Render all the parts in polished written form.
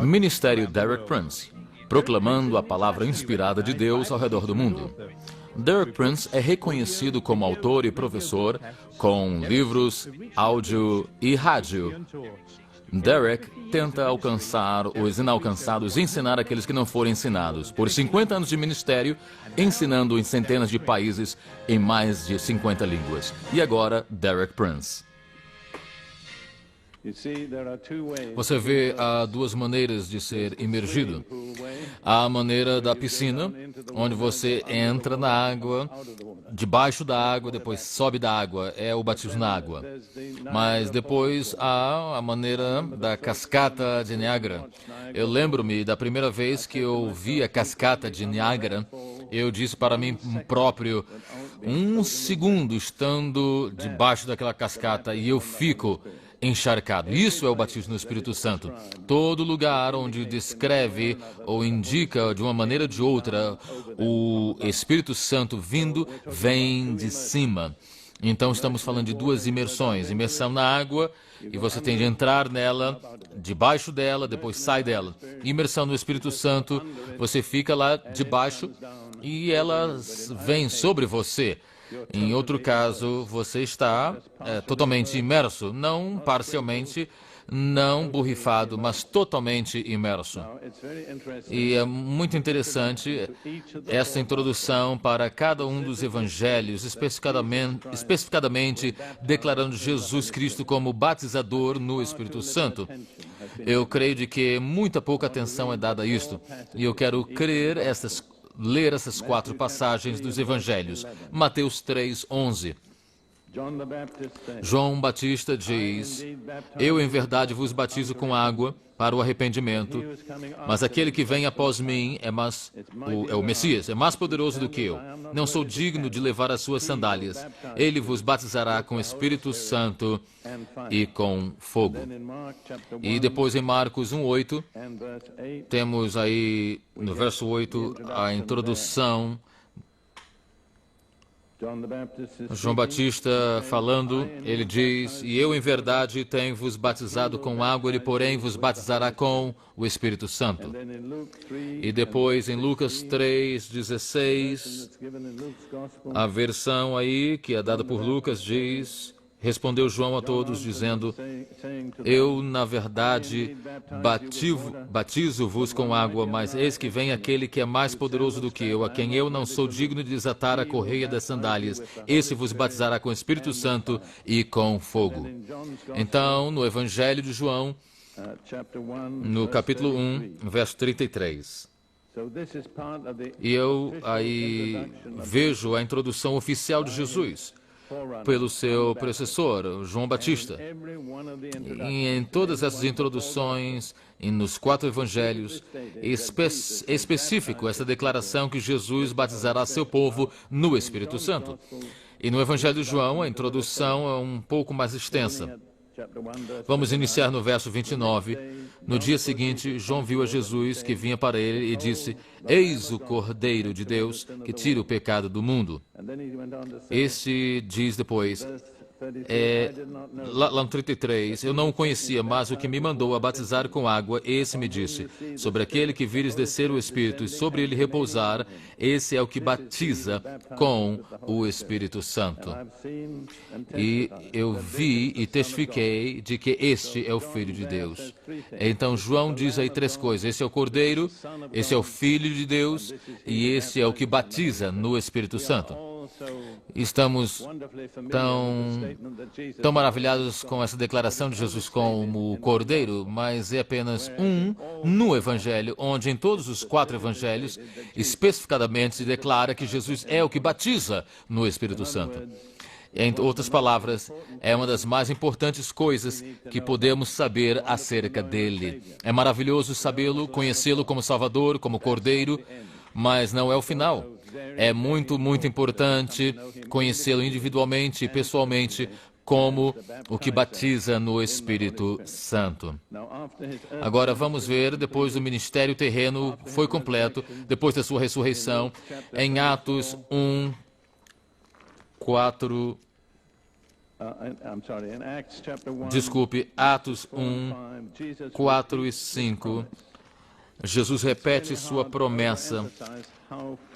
Ministério Derek Prince, proclamando a palavra inspirada de Deus ao redor do mundo. Derek Prince é reconhecido como autor e professor com livros, áudio e rádio. Derek tenta alcançar os inalcançados e ensinar aqueles que não foram ensinados. Por 50 anos de ministério, ensinando em centenas de países em mais de 50 línguas. E agora, Derek Prince. Você vê, há duas maneiras de ser imergido. Há a maneira da piscina, onde você entra na água, debaixo da água, depois sobe da água, é o batismo na água. Mas depois há a maneira da cascata de Niágara. Eu lembro-me da primeira vez que eu vi a cascata de Niágara, eu disse para mim próprio, um segundo estando debaixo daquela cascata e eu fico encharcado. Isso é o batismo no Espírito Santo. Todo lugar onde descreve ou indica de uma maneira ou de outra o Espírito Santo vindo, vem de cima. Então estamos falando de duas imersões. Imersão na água, e você tem de entrar nela, debaixo dela, depois sai dela. Imersão no Espírito Santo, você fica lá debaixo e ela vem sobre você. Em outro caso, você está totalmente imerso, não parcialmente, não borrifado, mas totalmente imerso. E é muito interessante essa introdução para cada um dos evangelhos, especificadamente declarando Jesus Cristo como batizador no Espírito Santo. Eu creio de que muita pouca atenção é dada a isto, e eu quero ler essas quatro passagens dos evangelhos. Mateus 3:11. João Batista diz: eu em verdade vos batizo com água para o arrependimento, mas aquele que vem após mim é o Messias, é mais poderoso do que eu. Não sou digno de levar as suas sandálias. Ele vos batizará com Espírito Santo e com fogo. E depois em Marcos 1:8, temos aí no verso 8 a introdução. João Batista falando, ele diz: e eu em verdade tenho-vos batizado com água, ele porém vos batizará com o Espírito Santo. E depois em Lucas 3:16, a versão aí que é dada por Lucas diz: respondeu João a todos, dizendo: eu, na verdade, batizo-vos com água, mas eis que vem aquele que é mais poderoso do que eu, a quem eu não sou digno de desatar a correia das sandálias. Esse vos batizará com Espírito Santo e com fogo. Então, no Evangelho de João, no capítulo 1, verso 33. E eu aí vejo a introdução oficial de Jesus pelo seu predecessor, João Batista. E em todas essas introduções, e nos quatro evangelhos, específico essa declaração que Jesus batizará seu povo no Espírito Santo. E no Evangelho de João, a introdução é um pouco mais extensa. Vamos iniciar no verso 29. No dia seguinte, João viu a Jesus que vinha para ele e disse: eis o Cordeiro de Deus que tira o pecado do mundo. Este diz depois, lá no 33, eu não o conhecia, mas o que me mandou a batizar com água, esse me disse: sobre aquele que vires descer o Espírito e sobre ele repousar, esse é o que batiza com o Espírito Santo. E eu vi e testifiquei de que este é o Filho de Deus. Então João diz aí três coisas: esse é o Cordeiro, esse é o Filho de Deus e esse é o que batiza no Espírito Santo. Estamos tão maravilhados com essa declaração de Jesus como o Cordeiro, mas é apenas um no Evangelho, onde em todos os quatro Evangelhos, especificadamente se declara que Jesus é o que batiza no Espírito Santo. Em outras palavras, é uma das mais importantes coisas que podemos saber acerca dele. É maravilhoso sabê-lo, conhecê-lo como Salvador, como Cordeiro, mas não é o final. É muito, muito importante conhecê-lo individualmente e pessoalmente como o que batiza no Espírito Santo. Agora vamos ver, depois do ministério terreno foi completo, depois da sua ressurreição, em Atos 1, 4 Desculpe, Atos 1, 4 e 5. Jesus repete sua promessa.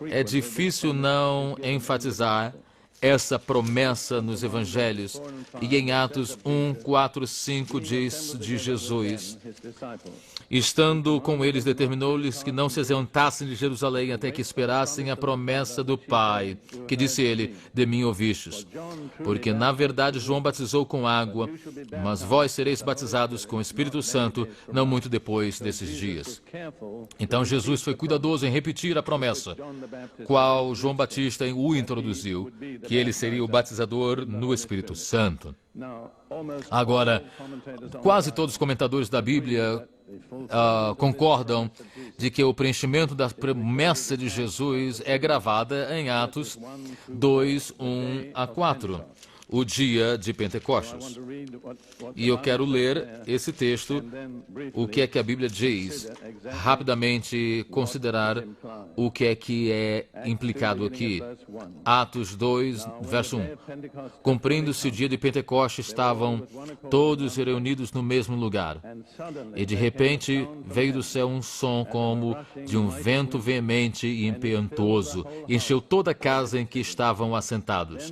É difícil não enfatizar essa promessa nos evangelhos. E em Atos 1, 4, 5 diz de Jesus: estando com eles, determinou-lhes que não se ausentassem de Jerusalém até que esperassem a promessa do Pai, que disse ele: de mim ouvistes. Porque, na verdade, João batizou com água, mas vós sereis batizados com o Espírito Santo, não muito depois desses dias. Então Jesus foi cuidadoso em repetir a promessa, qual João Batista o introduziu, que ele seria o batizador no Espírito Santo. Agora, quase todos os comentadores da Bíblia concordam de que o preenchimento da promessa de Jesus é gravada em Atos 2, 1 a 4, o dia de Pentecostes. E eu quero ler esse texto, o que é que a Bíblia diz, rapidamente considerar o que é implicado aqui. Atos 2, verso 1. Cumprindo-se o dia de Pentecostes, estavam todos reunidos no mesmo lugar. E de repente veio do céu um som como de um vento veemente e impetuoso, e encheu toda a casa em que estavam assentados.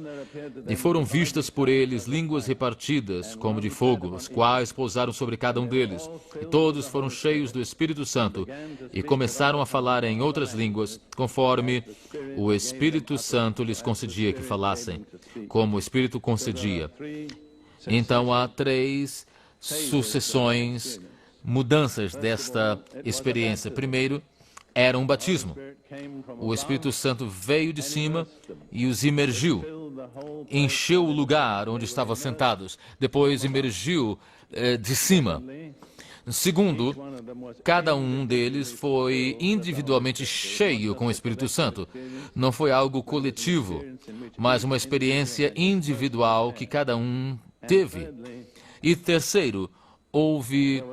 E foram vistas por eles línguas repartidas, como de fogo, as quais pousaram sobre cada um deles. E todos foram cheios do Espírito Santo e começaram a falar em outras línguas, conforme o Espírito Santo lhes concedia que falassem, como o Espírito concedia. Então há 3 sucessões, mudanças desta experiência. Primeiro, era um batismo. O Espírito Santo veio de cima e os imergiu. Encheu o lugar onde estavam sentados. Depois imergiu de cima. Segundo, cada um deles foi individualmente cheio com o Espírito Santo. Não foi algo coletivo, mas uma experiência individual que cada um teve. E terceiro, houve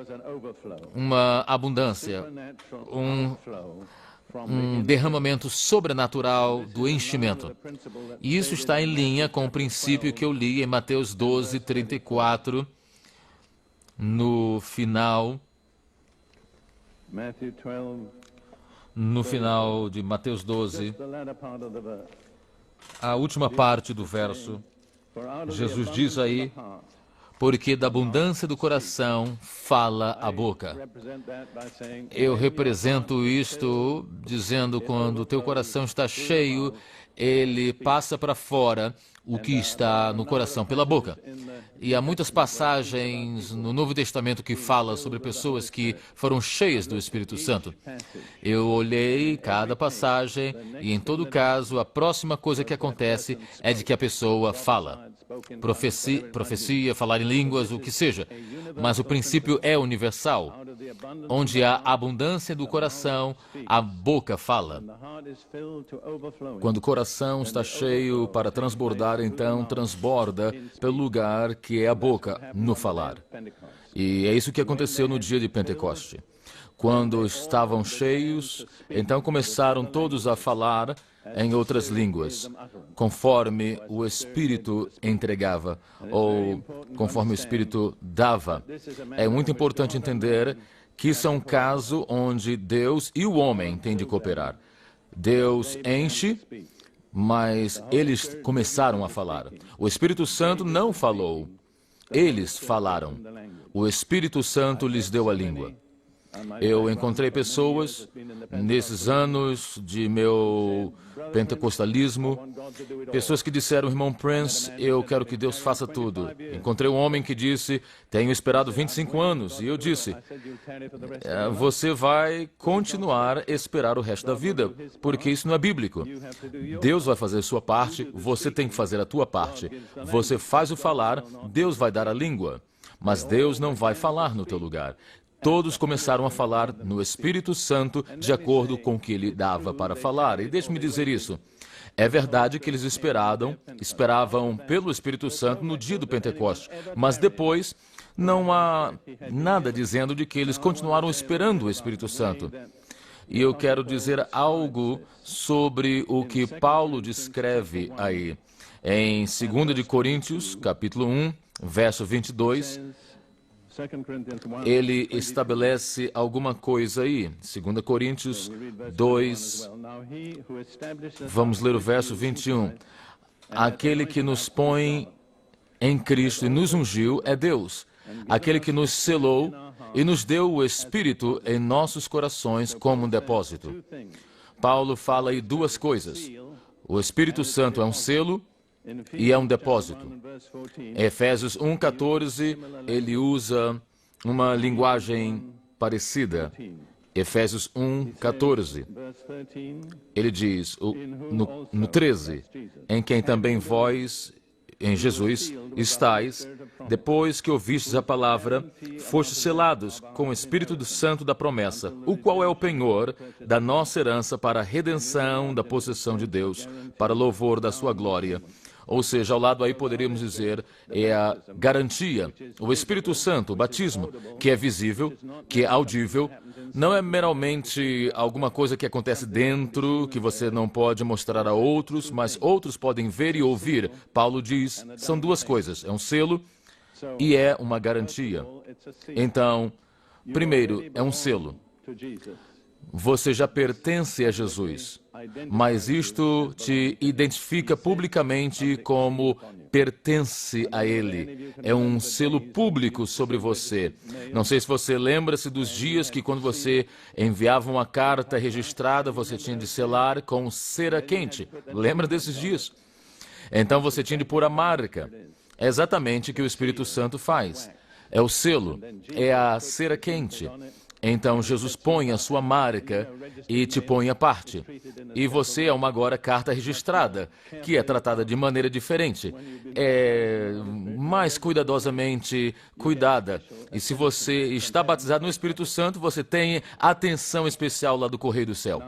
uma abundância, um derramamento sobrenatural do enchimento. E isso está em linha com o princípio que eu li em Mateus 12, 34, no final de Mateus 12, a última parte do verso. Jesus diz aí: porque da abundância do coração fala a boca. Eu represento isto dizendo, quando o teu coração está cheio, ele passa para fora o que está no coração pela boca. E há muitas passagens no Novo Testamento que falam sobre pessoas que foram cheias do Espírito Santo. Eu olhei cada passagem e, em todo caso, a próxima coisa que acontece é de que a pessoa fala. Profecia, falar em línguas, o que seja. Mas o princípio é universal. Onde há abundância do coração, a boca fala. Quando o coração está cheio para transbordar, então transborda pelo lugar que é a boca, no falar. E é isso que aconteceu no dia de Pentecoste. Quando estavam cheios, então começaram todos a falar em outras línguas, conforme o Espírito entregava, ou conforme o Espírito dava. É muito importante entender que isso é um caso onde Deus e o homem têm de cooperar. Deus enche, mas eles começaram a falar. O Espírito Santo não falou, eles falaram. O Espírito Santo lhes deu a língua. Eu encontrei pessoas nesses anos de meu pentecostalismo, pessoas que disseram: irmão Prince, eu quero que Deus faça tudo. Encontrei um homem que disse: tenho esperado 25 anos. E eu disse: você vai continuar a esperar o resto da vida, porque isso não é bíblico. Deus vai fazer a sua parte, você tem que fazer a tua parte. Você faz o falar, Deus vai dar a língua, mas Deus não vai falar no teu lugar. Todos começaram a falar no Espírito Santo de acordo com o que ele dava para falar. E deixe-me dizer isso. É verdade que eles esperavam pelo Espírito Santo no dia do Pentecostes, mas depois não há nada dizendo de que eles continuaram esperando o Espírito Santo. E eu quero dizer algo sobre o que Paulo descreve aí. Em 2 de Coríntios, capítulo 1, verso 22, ele estabelece alguma coisa aí. 2 Coríntios 2, vamos ler o verso 21. Aquele que nos põe em Cristo e nos ungiu é Deus. Aquele que nos selou e nos deu o Espírito em nossos corações como um depósito. Paulo fala aí duas coisas. O Espírito Santo é um selo e é um depósito. Em Efésios 1:14, ele usa uma linguagem parecida. Efésios 1:14, ele diz, no 13, em quem também vós, em Jesus, estáis, depois que ouvistes a palavra, fostes selados com o Espírito do Santo da promessa, o qual é o penhor da nossa herança para a redenção da possessão de Deus, para louvor da sua glória. Ou seja, ao lado aí poderíamos dizer, é a garantia. O Espírito Santo, o batismo, que é visível, que é audível, não é meramente alguma coisa que acontece dentro, que você não pode mostrar a outros, mas outros podem ver e ouvir. Paulo diz, são duas coisas, é um selo e é uma garantia. Então, primeiro, é um selo. Você já pertence a Jesus, mas isto te identifica publicamente como pertence a Ele. É um selo público sobre você. Não sei se você lembra-se dos dias que quando você enviava uma carta registrada, você tinha de selar com cera quente. Lembra desses dias? Então você tinha de pôr a marca. É exatamente o que o Espírito Santo faz. É o selo, é a cera quente. Então, Jesus põe a sua marca e te põe à parte. E você é uma agora carta registrada, que é tratada de maneira diferente. É mais cuidadosamente cuidada. E se você está batizado no Espírito Santo, você tem atenção especial lá do Correio do Céu.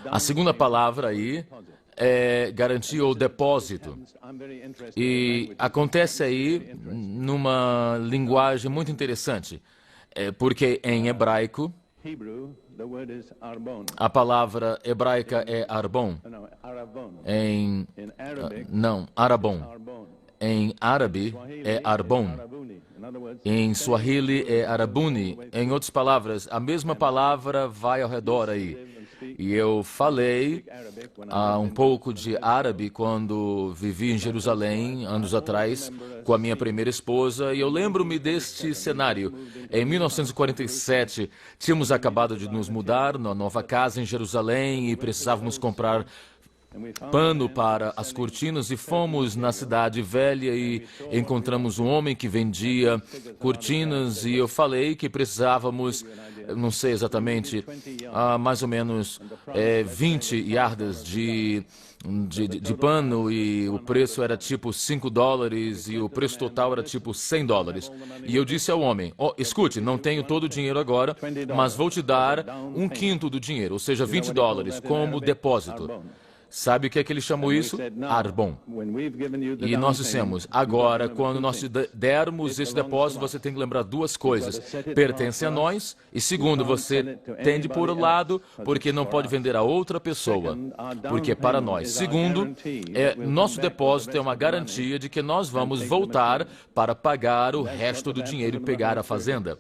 A segunda palavra aí é garantia ou depósito. E acontece aí numa linguagem muito interessante, porque em hebraico, a palavra hebraica é arbon. Arabon. Em árabe é arbon. Em Swahili é arabuni. Em outras palavras, a mesma palavra vai ao redor aí. E eu falei um pouco de árabe quando vivi em Jerusalém, anos atrás, com a minha primeira esposa, e eu lembro-me deste cenário. Em 1947, tínhamos acabado de nos mudar na nova casa em Jerusalém e precisávamos comprar pano para as cortinas e fomos na cidade velha e encontramos um homem que vendia cortinas e eu falei que precisávamos, não sei exatamente, mais ou menos 20 yardas de pano e o preço era tipo $5 e o preço total era tipo $100. E eu disse ao homem, escute, não tenho todo o dinheiro agora, mas vou te dar um quinto do dinheiro, ou seja, $20 como depósito. Sabe o que é que ele chamou isso? Arbon. E nós dissemos, agora, quando nós te dermos esse depósito, você tem que lembrar duas coisas. Pertence a nós, e segundo, você tem de pôr ao lado, porque não pode vender a outra pessoa, porque é para nós. Segundo, nosso depósito é uma garantia de que nós vamos voltar para pagar o resto do dinheiro e pegar a fazenda.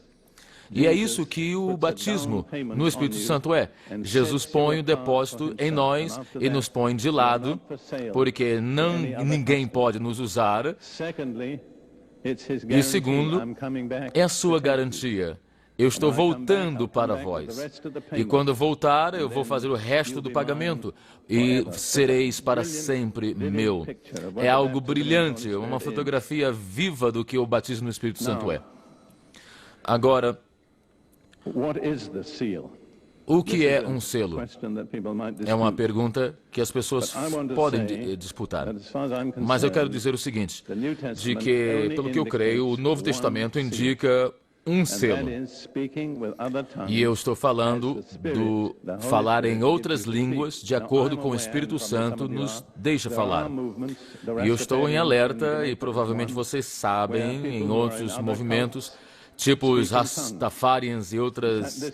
E é isso que o batismo no Espírito Santo é. Jesus põe o depósito em nós e nos põe de lado, porque ninguém pode nos usar. E segundo, é a sua garantia. Eu estou voltando para vós. E quando voltar, eu vou fazer o resto do pagamento. E sereis para sempre meu. É algo brilhante, uma fotografia viva do que o batismo no Espírito Santo é. Agora, o que é um selo? É uma pergunta que as pessoas podem disputar. Mas eu quero dizer o seguinte, de que, pelo que eu creio, o Novo Testamento indica um selo. E eu estou falando do falar em outras línguas de acordo com o Espírito Santo nos deixa falar. E eu estou em alerta, e provavelmente vocês sabem, em outros movimentos, tipo os Rastafarians e outras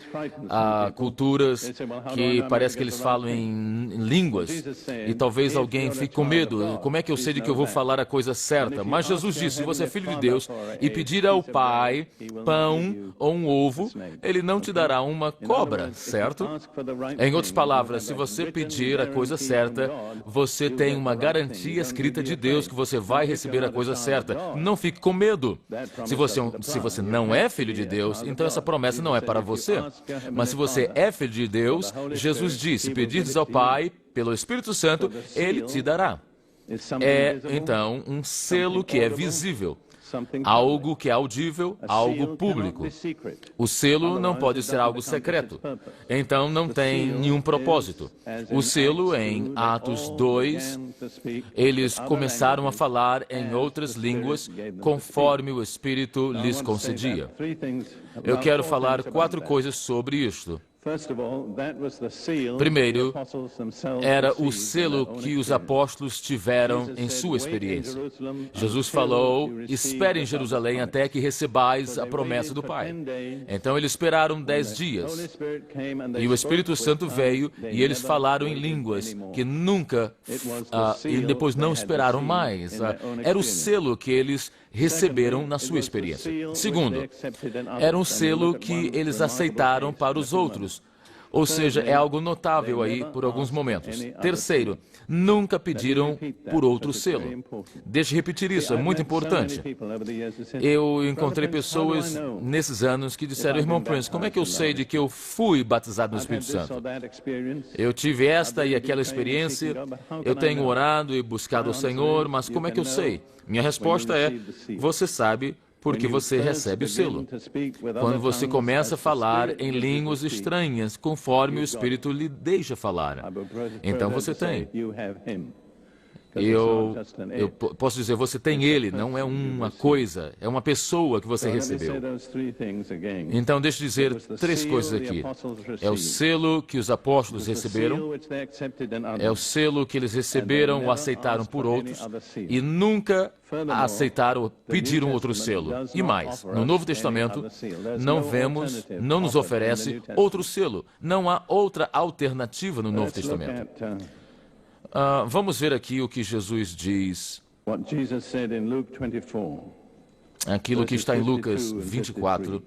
culturas que parece que eles falam em línguas, e talvez alguém fique com medo. Como é que eu sei de que eu vou falar a coisa certa? Mas Jesus disse, se você é filho de Deus e pedir ao Pai pão ou um ovo, Ele não te dará uma cobra, certo? Em outras palavras, se você pedir a coisa certa, você tem uma garantia escrita de Deus que você vai receber a coisa certa. Não fique com medo. Se você não é filho de Deus, então essa promessa não é para você. Mas se você é filho de Deus, Jesus disse, pedires ao Pai pelo Espírito Santo, Ele te dará. É, então, um selo que é visível. Algo que é audível, algo público. O selo não pode ser algo secreto. Então, não tem nenhum propósito. O selo, em Atos 2, eles começaram a falar em outras línguas conforme o Espírito lhes concedia. Eu quero falar 4 coisas sobre isto. Primeiro, era o selo que os apóstolos tiveram em sua experiência. Jesus falou, espere em Jerusalém até que recebais a promessa do Pai. Então eles esperaram 10 dias. E o Espírito Santo veio e eles falaram em línguas que nunca, e depois não esperaram mais. Era o selo que eles receberam na sua experiência. Segundo, era um selo que eles aceitaram para os outros. Ou seja, é algo notável aí por alguns momentos. Terceiro, nunca pediram por outro selo. Deixe eu repetir isso, é muito importante. Eu encontrei pessoas nesses anos que disseram, irmão Prince, como é que eu sei de que eu fui batizado no Espírito Santo? Eu tive esta e aquela experiência, eu tenho orado e buscado o Senhor, mas como é que eu sei? Minha resposta é, você sabe porque você recebe o selo. Quando você começa a falar em línguas estranhas, conforme o Espírito lhe deixa falar. Então você tem. Eu posso dizer, você tem Ele, não é uma coisa, é uma pessoa que você recebeu. Então, deixa eu dizer 3 coisas aqui. É o selo que os apóstolos receberam, é o selo que eles receberam ou aceitaram por outros, e nunca aceitaram ou pediram outro selo. E mais, no Novo Testamento, não nos oferece outro selo. Não há outra alternativa no Novo Testamento. Vamos ver aqui o que Jesus diz. Aquilo que está em Lucas 24,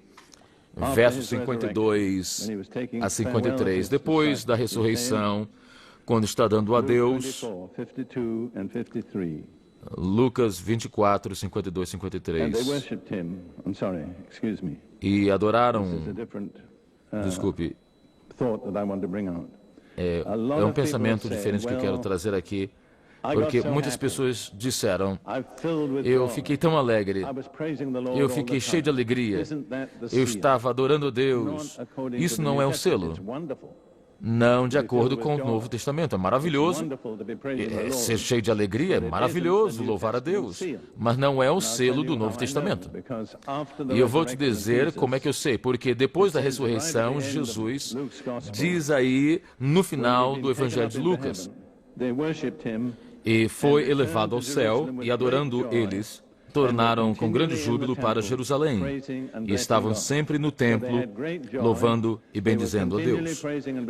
versos 52 a 53. Depois da ressurreição, quando está dando adeus, Lucas 24, 52 e 53. E adoraram... Desculpe. É um pensamento diferente que eu quero trazer aqui, porque muitas pessoas disseram, eu fiquei tão alegre, eu fiquei cheio de alegria, eu estava adorando a Deus. Isso não é um selo. Não de acordo com o Novo Testamento. É maravilhoso ser cheio de alegria, é maravilhoso louvar a Deus, mas não é o selo do Novo Testamento. E eu vou te dizer como é que eu sei, porque depois da ressurreição, Jesus diz aí no final do Evangelho de Lucas, e foi elevado ao céu, e adorando eles, tornaram com grande júbilo para Jerusalém, e estavam sempre no templo, louvando e bendizendo a Deus.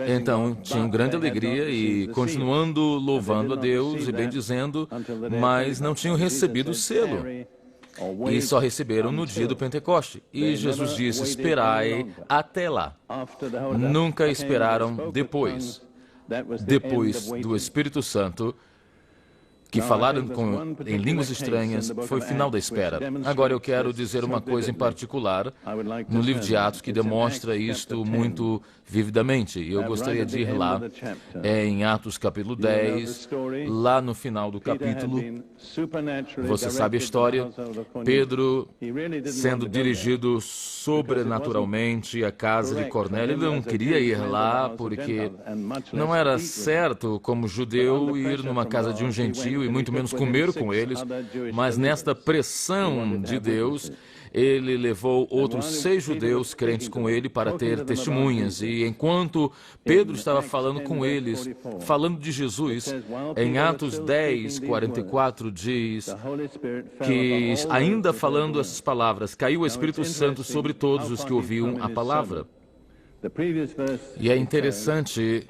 Então, tinham grande alegria e continuando louvando a Deus e bendizendo, mas não tinham recebido o selo. E só receberam no dia do Pentecoste. E Jesus disse, esperai até lá. Nunca esperaram depois do Espírito Santo, que falaram em línguas estranhas, foi o final da espera. Agora eu quero dizer uma coisa em particular no livro de Atos que demonstra isto muito vividamente. E eu gostaria de ir lá, em Atos capítulo 10, lá no final do capítulo. Você sabe a história, Pedro sendo dirigido sobrenaturalmente à casa de Cornélio. Ele não queria ir lá porque não era certo como judeu ir numa casa de um gentio viu e muito menos comer com eles, mas nesta pressão de Deus, ele levou outros 6 judeus crentes com ele para ter testemunhas. E enquanto Pedro estava falando com eles, falando de Jesus, em Atos 10, 44 diz que, ainda falando essas palavras, caiu o Espírito Santo sobre todos os que ouviam a palavra. E é interessante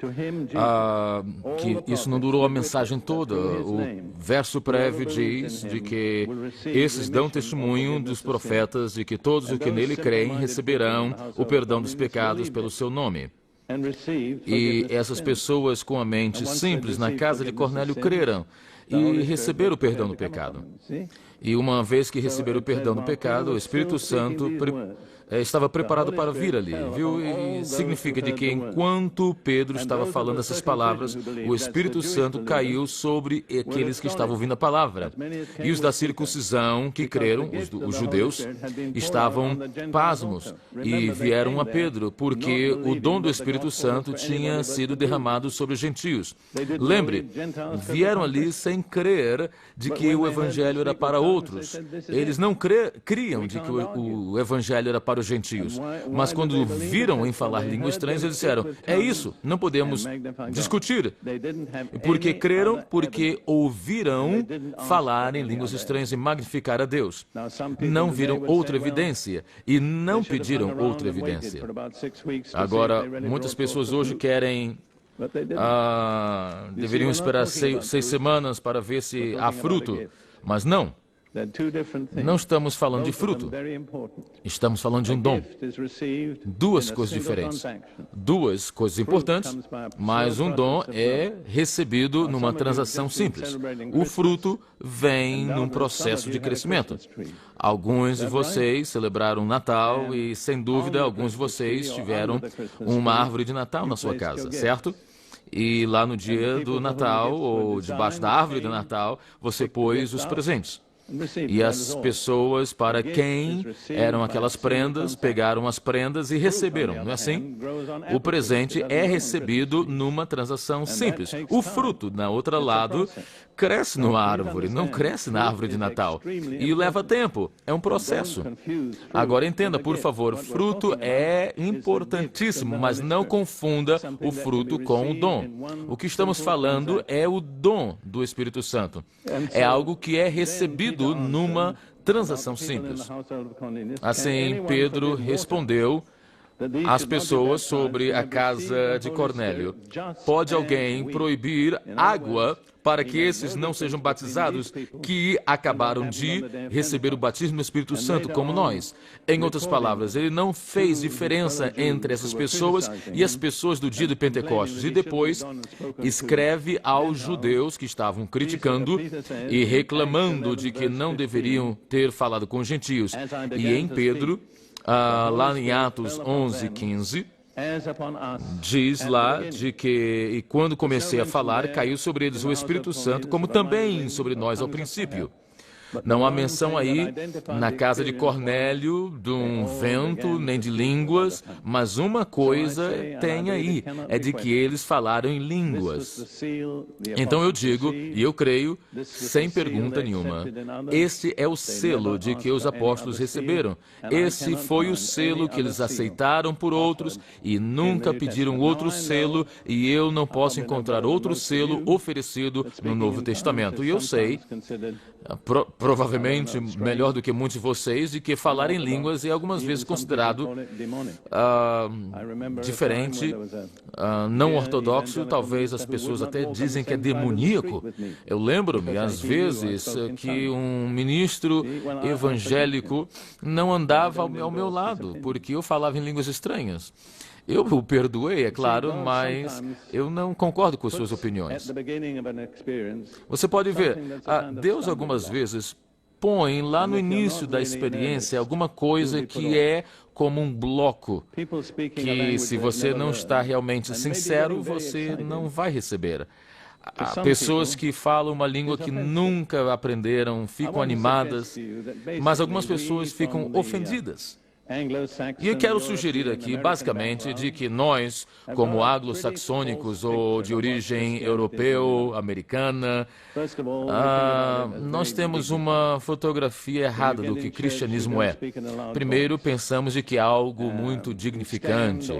que isso não durou a mensagem toda. O verso prévio diz de que esses dão testemunho dos profetas de que todos os que nele creem receberão o perdão dos pecados pelo seu nome. E essas pessoas com a mente simples na casa de Cornélio creram e receberam o perdão do pecado. E uma vez que receberam o perdão do pecado, o Espírito Santo estava preparado para vir ali, viu? E significa de que enquanto Pedro estava falando essas palavras, o Espírito Santo caiu sobre aqueles que estavam ouvindo a palavra. E os da circuncisão que creram, os judeus, estavam pasmos e vieram a Pedro, porque o dom do Espírito Santo tinha sido derramado sobre os gentios. Lembre, vieram ali sem crer de que o Evangelho era para outros. Eles não criam de que o Evangelho era para os gentios. Mas quando viram em falar línguas estranhas, eles disseram, é isso, não podemos discutir. Porque creram, porque ouviram falar em línguas estranhas e magnificar a Deus. Não viram outra evidência e não pediram outra evidência. Agora, muitas pessoas hoje querem... deveriam esperar 6 semanas para ver se há fruto, mas não. Não estamos falando de fruto, estamos falando de um dom. 2 coisas diferentes, 2 coisas importantes, mas um dom é recebido numa transação simples. O fruto vem num processo de crescimento. Alguns de vocês celebraram Natal e, sem dúvida, alguns de vocês tiveram uma árvore de Natal na sua casa, certo? E lá no dia do Natal, ou debaixo da árvore de Natal, você pôs os presentes. E as pessoas para quem eram aquelas prendas, pegaram as prendas e receberam, não é assim? O presente é recebido numa transação simples. O fruto, na outra lado, cresce numa árvore, não cresce na árvore de Natal. E leva tempo, é um processo. Agora entenda, por favor, fruto é importantíssimo, mas não confunda o fruto com o dom. O que estamos falando é o dom do Espírito Santo. É algo que é recebido numa transação simples. Assim, Pedro respondeu às pessoas sobre a casa de Cornélio. Pode alguém proibir água para que esses não sejam batizados que acabaram de receber o batismo do Espírito Santo como nós? Em outras palavras, ele não fez diferença entre essas pessoas e as pessoas do dia de Pentecostes. E depois escreve aos judeus que estavam criticando e reclamando de que não deveriam ter falado com os gentios. E em Pedro, lá em Atos 11, 15, diz lá de que, e quando comecei a falar, caiu sobre eles o Espírito Santo, como também sobre nós ao princípio. Não há menção aí, na casa de Cornélio, de um vento, nem de línguas, mas uma coisa tem aí, é de que eles falaram em línguas. Então eu digo, e eu creio, sem pergunta nenhuma, este é o selo de que os apóstolos receberam. Esse foi o selo que eles aceitaram por outros e nunca pediram outro selo, e eu não posso encontrar outro selo oferecido no Novo Testamento. E eu sei, provavelmente melhor do que muitos de vocês, de que falar em línguas é algumas vezes considerado diferente, não ortodoxo. Talvez as pessoas até dizem que é demoníaco. Eu lembro-me, às vezes, que um ministro evangélico não andava ao meu lado, porque eu falava em línguas estranhas. Eu o perdoei, é claro, mas eu não concordo com suas opiniões. Você pode ver, Deus algumas vezes põe lá no início da experiência alguma coisa que é como um bloco, que se você não está realmente sincero, você não vai receber. Há pessoas que falam uma língua que nunca aprenderam, ficam animadas, mas algumas pessoas ficam ofendidas. E eu quero sugerir aqui, basicamente, de que nós, como anglo-saxônicos ou de origem europeu, americana, nós temos uma fotografia errada do que cristianismo é. Primeiro, pensamos de que é algo muito dignificante.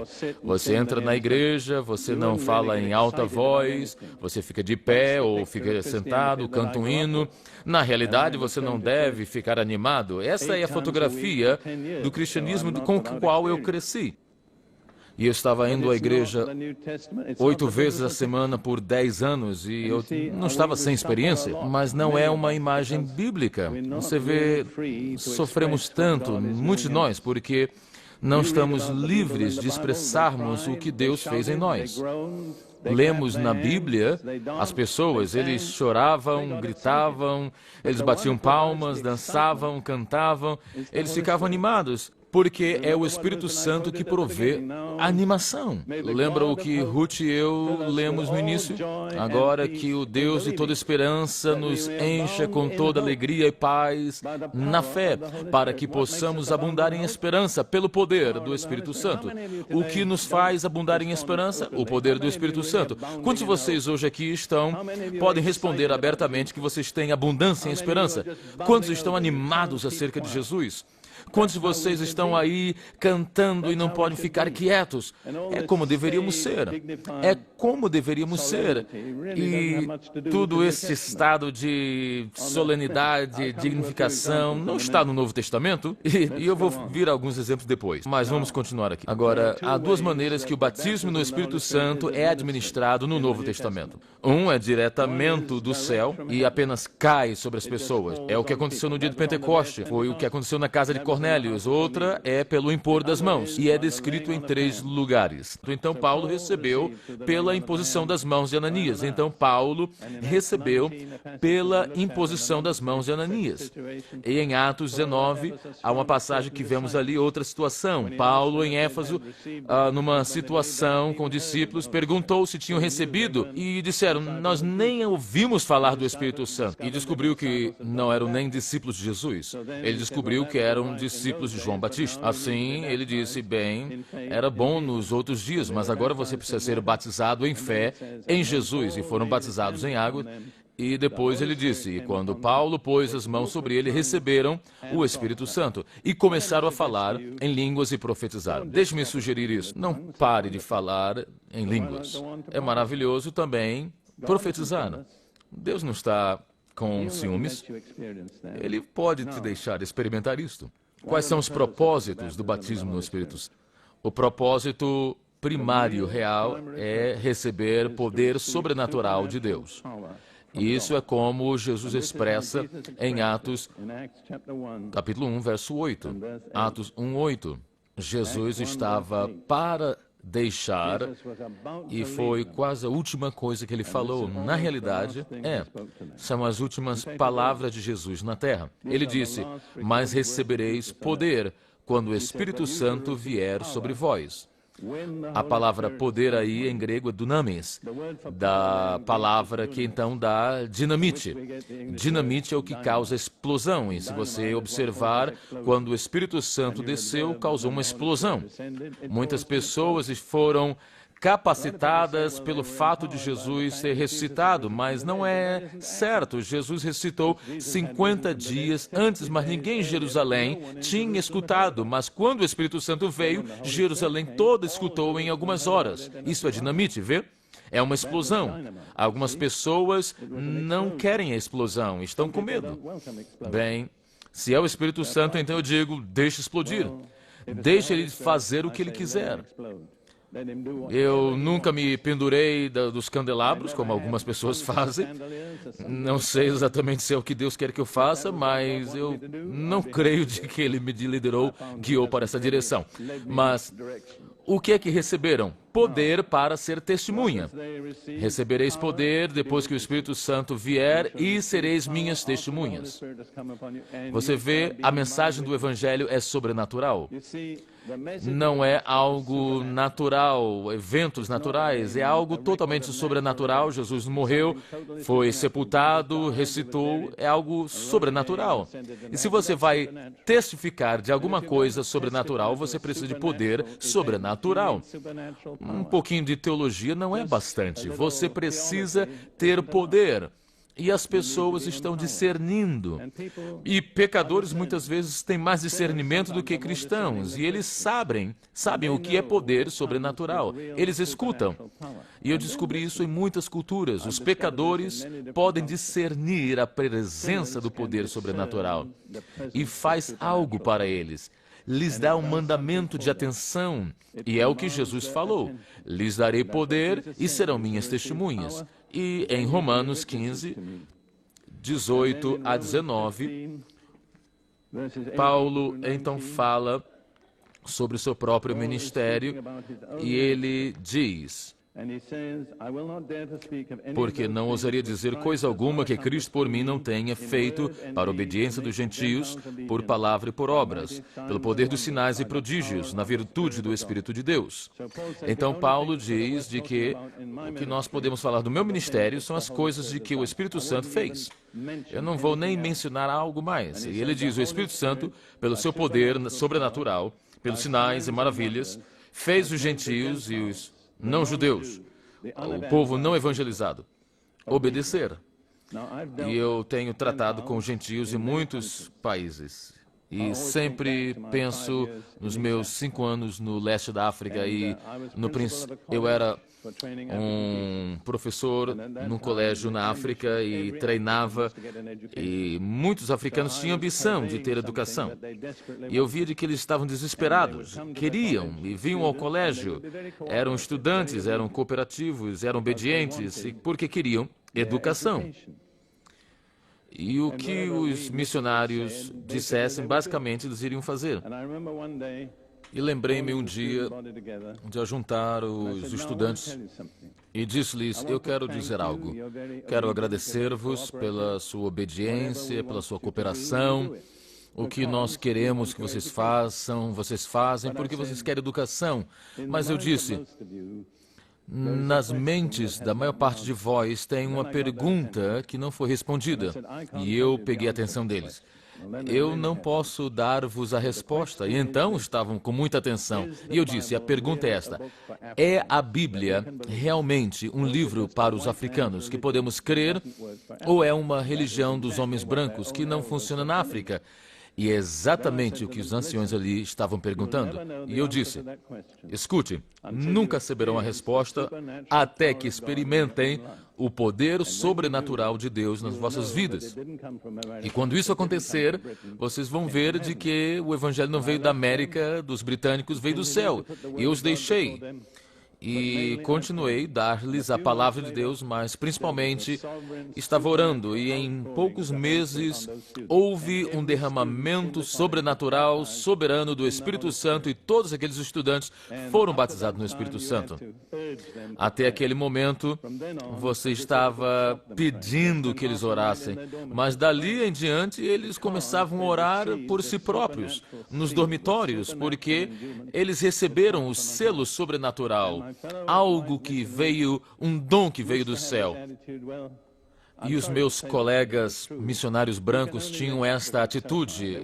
Você entra na igreja, você não fala em alta voz, você fica de pé ou fica sentado, canta um hino. Na realidade, você não deve ficar animado. Essa é a fotografia do cristianismo com o qual eu cresci. E eu estava indo à igreja 8 vezes a semana por 10 anos e eu não estava sem experiência, mas não é uma imagem bíblica. Você vê, sofremos tanto, muitos de nós, porque não estamos livres de expressarmos o que Deus fez em nós. Lemos na Bíblia, as pessoas, eles choravam, gritavam, eles batiam palmas, dançavam, cantavam, eles ficavam animados, porque é o Espírito Santo que provê a animação. Lembra o que Ruth e eu lemos no início? Agora que o Deus de toda esperança nos encha com toda alegria e paz na fé, para que possamos abundar em esperança pelo poder do Espírito Santo. O que nos faz abundar em esperança? O poder do Espírito Santo. Quantos de vocês hoje aqui podem responder abertamente que vocês têm abundância em esperança? Quantos estão animados acerca de Jesus? Quantos de vocês estão aí cantando e não podem ficar quietos? É como deveríamos ser. É como deveríamos ser. E todo esse estado de solenidade, dignificação, não está no Novo Testamento? E eu vou vir a alguns exemplos depois. Mas vamos continuar aqui. Agora, há duas maneiras que o batismo no Espírito Santo é administrado no Novo Testamento. Um é diretamente do céu e apenas cai sobre as pessoas. É o que aconteceu no dia de Pentecoste. Foi o que aconteceu na casa de Cornélios. Outra é pelo impor das mãos, e é descrito em 3 lugares. Então, Paulo recebeu pela imposição das mãos de Ananias. Então, Paulo recebeu pela imposição das mãos de Ananias. E em Atos 19, há uma passagem que vemos ali, outra situação. Paulo, em Éfeso, numa situação com discípulos, perguntou se tinham recebido, e disseram, nós nem ouvimos falar do Espírito Santo. E descobriu que não eram nem discípulos de Jesus. Ele descobriu que eram discípulos de João Batista. Assim, ele disse, bem, era bom nos outros dias, mas agora você precisa ser batizado em fé em Jesus. E foram batizados em água. E depois ele disse, e quando Paulo pôs as mãos sobre ele, receberam o Espírito Santo e começaram a falar em línguas e profetizaram. Deixe-me sugerir isso. Não pare de falar em línguas. É maravilhoso também profetizar. Deus não está com ciúmes. Ele pode te deixar experimentar isto. Quais são os propósitos do batismo no Espírito Santo? O propósito primário, real, é receber poder sobrenatural de Deus. Isso é como Jesus expressa em Atos, capítulo 1, verso 8. Atos 1, 8. Jesus estava para deixar, e foi quase a última coisa que ele falou. Na realidade, são as últimas palavras de Jesus na terra. Ele disse, mas recebereis poder quando o Espírito Santo vier sobre vós. A palavra poder aí em grego é dunamis, da palavra que então dá dinamite. Dinamite é o que causa explosão, e se você observar, quando o Espírito Santo desceu, causou uma explosão. Muitas pessoas foram capacitadas pelo fato de Jesus ser ressuscitado, mas não é certo. Jesus ressuscitou 50 dias antes, mas ninguém em Jerusalém tinha escutado. Mas quando o Espírito Santo veio, Jerusalém toda escutou em algumas horas. Isso é dinamite, vê? É uma explosão. Algumas pessoas não querem a explosão, estão com medo. Bem, se é o Espírito Santo, então eu digo, deixe explodir. Deixe ele fazer o que ele quiser. Eu nunca me pendurei dos candelabros, como algumas pessoas fazem. Não sei exatamente se é o que Deus quer que eu faça, mas eu não creio de que Ele me liderou, guiou para essa direção. Mas o que é que receberam? Poder para ser testemunha. Recebereis poder depois que o Espírito Santo vier e sereis minhas testemunhas. Você vê, a mensagem do Evangelho é sobrenatural. não é algo natural, eventos naturais, é algo totalmente sobrenatural. Jesus morreu, foi sepultado, ressuscitou, é algo sobrenatural. E se você vai testificar de alguma coisa sobrenatural, você precisa de poder sobrenatural. Um pouquinho de teologia não é bastante. Você precisa ter poder. E as pessoas estão discernindo. E pecadores muitas vezes têm mais discernimento do que cristãos. E eles sabem o que é poder sobrenatural. Eles escutam. E eu descobri isso em muitas culturas. Os pecadores podem discernir a presença do poder sobrenatural. E faz algo para eles. Lhes dá um mandamento de atenção. E é o que Jesus falou. Lhes darei poder e serão minhas testemunhas. E em Romanos 15, 18 a 19, Paulo então fala sobre o seu próprio ministério e ele diz: porque não ousaria dizer coisa alguma que Cristo por mim não tenha feito para a obediência dos gentios, por palavra e por obras, pelo poder dos sinais e prodígios, na virtude do Espírito de Deus. Então Paulo diz de que o que nós podemos falar do meu ministério são as coisas de que o Espírito Santo fez. Eu não vou nem mencionar algo mais. E ele diz: o Espírito Santo, pelo seu poder sobrenatural, pelos sinais e maravilhas, fez os gentios e os não-judeus, o povo não evangelizado, obedecer. E eu tenho tratado com gentios em muitos países. E sempre penso nos meus 5 anos no leste da África e eu era um professor num colégio na África e treinava, e muitos africanos tinham ambição de ter educação. E eu via de que eles estavam desesperados, queriam e vinham ao colégio, eram estudantes, eram cooperativos, eram obedientes, porque queriam educação. E o que os missionários dissessem, basicamente, eles iriam fazer. E lembrei-me um dia de ajuntar os estudantes e disse-lhes: eu quero dizer algo. Quero agradecer-vos pela sua obediência, pela sua cooperação. O que nós queremos que vocês façam, vocês fazem porque vocês querem educação. Mas eu disse: nas mentes da maior parte de vós tem uma pergunta que não foi respondida. E eu peguei a atenção deles. Eu não posso dar-vos a resposta. E então estavam com muita atenção. E eu disse: a pergunta é esta: é a Bíblia realmente um livro para os africanos que podemos crer, ou é uma religião dos homens brancos que não funciona na África? E é exatamente o que os anciões ali estavam perguntando. E eu disse: escute, nunca saberão a resposta até que experimentem o poder sobrenatural de Deus nas vossas vidas. E quando isso acontecer, vocês vão ver de que o Evangelho não veio da América, dos britânicos, veio do céu. E eu os deixei. E continuei a dar-lhes a palavra de Deus, mas principalmente estava orando, e em poucos meses houve um derramamento sobrenatural, soberano do Espírito Santo, e todos aqueles estudantes foram batizados no Espírito Santo. Até aquele momento, você estava pedindo que eles orassem, mas dali em diante eles começavam a orar por si próprios, nos dormitórios, porque eles receberam o selo sobrenatural. Algo que veio, um dom que veio do céu. E os meus colegas missionários brancos tinham esta atitude.